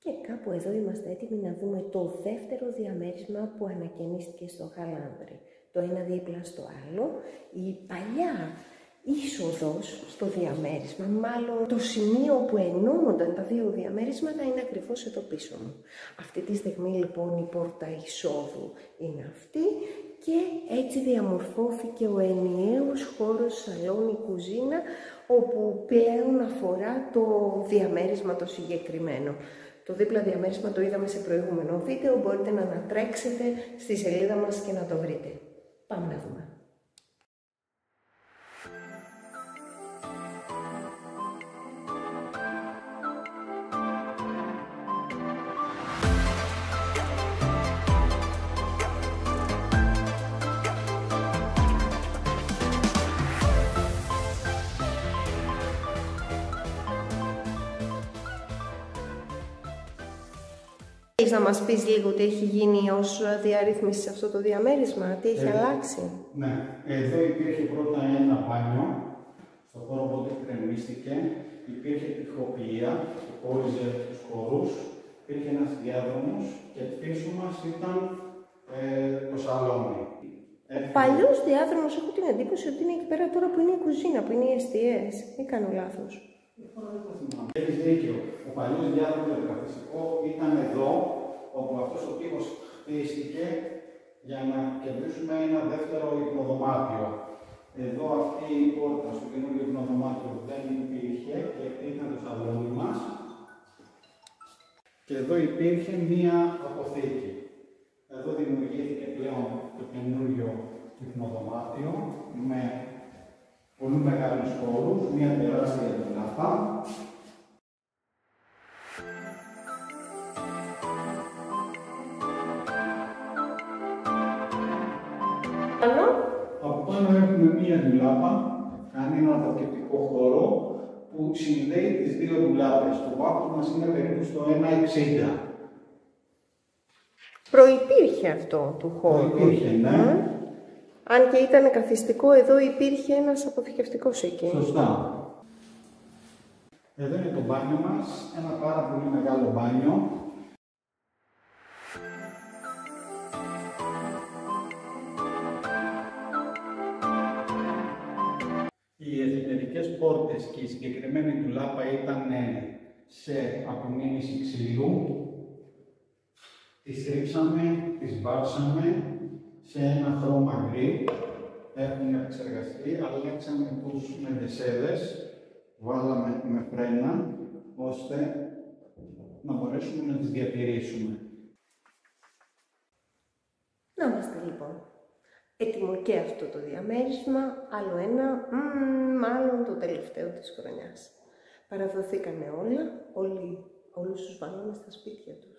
Και κάπου εδώ είμαστε έτοιμοι να δούμε το δεύτερο διαμέρισμα που ανακαινίστηκε στο Χαλάνδρη. Το ένα δίπλα στο άλλο, η παλιά είσοδος στο διαμέρισμα, μάλλον το σημείο που ενώνονταν τα δύο διαμέρισματα είναι ακριβώς εδώ πίσω μου. Αυτή τη στιγμή λοιπόν η πόρτα εισόδου είναι αυτή και έτσι διαμορφώθηκε ο ενιαίος χώρος σαλόνι κουζίνα, όπου πλέον αφορά το διαμέρισμα το συγκεκριμένο. Το δίπλα διαμέρισμα το είδαμε σε προηγούμενο βίντεο, μπορείτε να ανατρέξετε στη σελίδα μας και να το βρείτε. Πάμε να δούμε. Θέλεις να μας πεις λίγο τι έχει γίνει ως διαρρύθμιση σε αυτό το διαμέρισμα, τι έχει αλλάξει? Ναι, εδώ υπήρχε πρώτα ένα μπάνιο, στο χώρο που κρεμίστηκε, υπήρχε τοιχοποιία που χώριζε τους χώρους, υπήρχε ένας διάδρομος και πίσω μας ήταν το σαλόνι. Ο παλιός διάδρομος έχω την εντύπωση ότι είναι εκεί πέρα τώρα που είναι η κουζίνα, που είναι οι εστιές, ή κάνω λάθος? Έχεις δίκιο. Ο παλιός διάδρομος για το καθιστικό ήταν εδώ, όπου αυτός ο τείχος χτίστηκε για να κερδίσουμε ένα δεύτερο υπνοδωμάτιο. Εδώ αυτή η πόρτα στο καινούργιο υπνοδωμάτιο δεν υπήρχε και ήταν το σαλόνι μας. Και εδώ υπήρχε μία αποθήκη. Εδώ δημιουργήθηκε πλέον το καινούργιο υπνοδωμάτιο με πολύ μεγάλους χώρους, μία τεράστια ντουλάπα. Από πάνω έχουμε μία ντουλάπα, κάνει έναν αποθηκευτικό χώρο που συνδέει τις δύο ντουλάπες. Το βάθος μας είναι περίπου στο 1,60. Προϋπήρχε αυτό του χώρου. Προϋπήρχε, ναι. Αν και ήταν καθιστικό, εδώ υπήρχε ένας αποθηκευτικός εκεί. Σωστά. Εδώ είναι το μπάνιο μας, ένα πάρα πολύ μεγάλο μπάνιο. Οι εσωτερικές πόρτες και η συγκεκριμένη ντουλάπα ήταν σε απομίμηση ξύλου. Τις ρίξαμε, τις βάψαμε σε ένα χρώμα γκρι. Έχουν επεξεργαστεί, αλλάξαμε τους μεντεσέδες, βάλαμε με φρένα, ώστε να μπορέσουμε να τις διατηρήσουμε. Να είμαστε λοιπόν. Έτοιμο και αυτό το διαμέρισμα, άλλο ένα, μάλλον το τελευταίο της χρονιάς. Παραδοθήκανε όλα, όλους τους βάλαμε στα σπίτια τους.